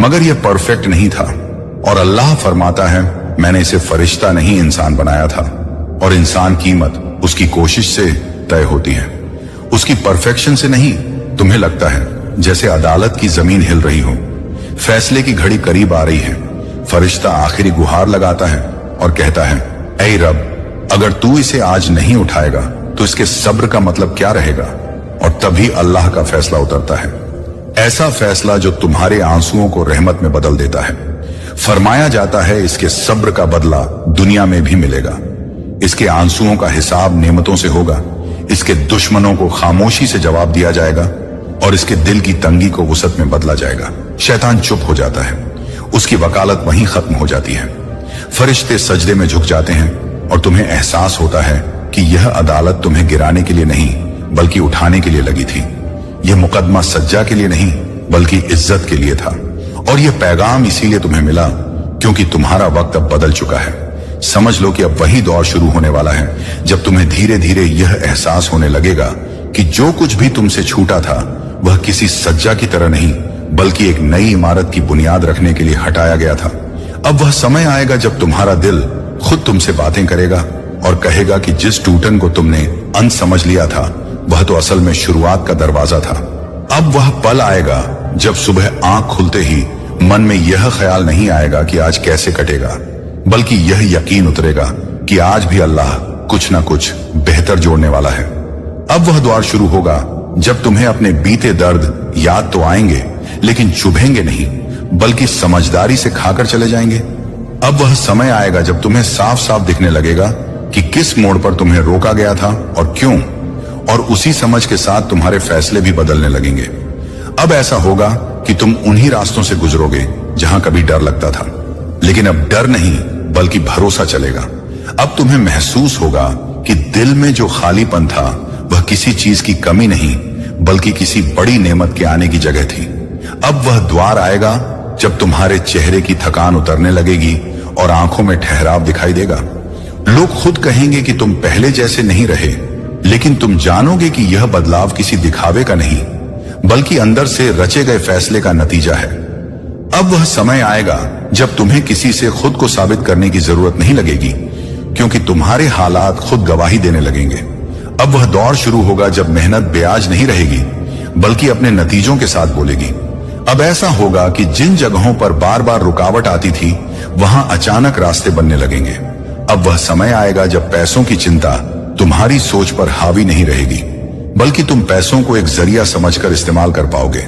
मगर यह परफेक्ट नहीं था। और अल्लाह फरमाता है, मैंने इसे फरिश्ता नहीं इंसान बनाया था। और इंसान कीमत उसकी कोशिश से तय होती है, उसकी परफेक्शन से नहीं। तुम्हें लगता है जैसे अदालत की जमीन हिल रही हो, फैसले की घड़ी करीब आ रही है। फरिश्ता आखिरी गुहार लगाता है और कहता है, ऐ रब, अगर तू इसे आज नहीं उठाएगा तो इसके सब्र का मतलब क्या रहेगा। और तभी अल्लाह का फैसला उतरता है, ऐसा फैसला जो तुम्हारे आंसुओं को रहमत में बदल देता है। फरमाया जाता है, इसके सब्र का बदला दुनिया में भी मिलेगा। इसके आंसुओं का हिसाब नेमतों से होगा। इसके दुश्मनों को खामोशी से जवाब दिया जाएगा और इसके दिल की तंगी को वुसअत में बदला जाएगा। शैतान चुप हो जाता है, उसकी वकालत वहीं खत्म हो जाती है। फरिश्ते सजदे में झुक जाते हैं और तुम्हें एहसास होता है कि यह अदालत तुम्हें गिराने के लिए नहीं बल्कि उठाने के लिए लगी थी। यह मुकदमा सज्जा के लिए नहीं बल्कि इज्जत के लिए था। और यह पैगाम इसीलिए तुम्हें मिला क्योंकि तुम्हारा वक्त अब बदल चुका है। समझ लो कि अब वही दौर शुरू होने वाला है जब तुम्हें धीरे धीरे यह एहसास होने लगेगा कि जो कुछ भी तुमसे छूटा था वह किसी सज्जा की तरह नहीं बल्कि एक नई इमारत की बुनियाद रखने के लिए हटाया गया था। अब वह समय आएगा जब तुम्हारा दिल खुद तुमसे बातें करेगा और कहेगा कि जिस टूटन को तुमने अंत समझ लिया था वह तो असल में शुरुआत का दरवाजा था। अब वह पल आएगा जब सुबह आंख खुलते ही मन में यह ख्याल नहीं आएगा कि आज कैसे कटेगा, बल्कि यह यकीन उतरेगा कि आज भी अल्लाह कुछ ना कुछ बेहतर जोड़ने वाला है। अब वह दौर शुरू होगा जब तुम्हें अपने बीते दर्द याद तो आएंगे लेकिन चुभेंगे नहीं बल्कि समझदारी से खाकर चले जाएंगे। अब वह समय आएगा जब तुम्हें साफ साफ दिखने लगेगा कि किस मोड़ पर तुम्हें रोका गया था और क्यों, और उसी समझ के साथ तुम्हारे फैसले भी बदलने लगेंगे। अब ऐसा होगा कि तुम उन्हीं रास्तों से गुजरोगे जहां कभी डर लगता था, लेकिन अब डर नहीं बल्कि भरोसा चलेगा। अब तुम्हें महसूस होगा कि दिल में जो खालीपन था वह किसी चीज की कमी नहीं बल्कि किसी बड़ी नेमत के आने की जगह थी। अब वह द्वार आएगा जब तुम्हारे चेहरे की थकान उतरने लगेगी और आंखों में ठहराव दिखाई देगा। लोग खुद कहेंगे कि तुम पहले जैसे नहीं रहे, लेकिन तुम जानोगे कि यह बदलाव किसी दिखावे का नहीं बल्कि अंदर से रचे गए फैसले का नतीजा है। अब वह समय आएगा जब तुम्हें किसी से खुद को साबित करने की जरूरत नहीं लगेगी क्योंकि तुम्हारे हालात खुद गवाही देने लगेंगे। अब वह दौर शुरू होगा जब मेहनत बेआज नहीं रहेगी बल्कि अपने नतीजों के साथ बोलेगी। अब ऐसा होगा कि जिन जगहों पर बार बार रुकावट आती थी वहां अचानक रास्ते बनने लगेंगे। अब वह समय आएगा जब पैसों की चिंता तुम्हारी सोच पर हावी नहीं रहेगी बल्कि तुम पैसों को एक जरिया समझकर इस्तेमाल कर पाओगे।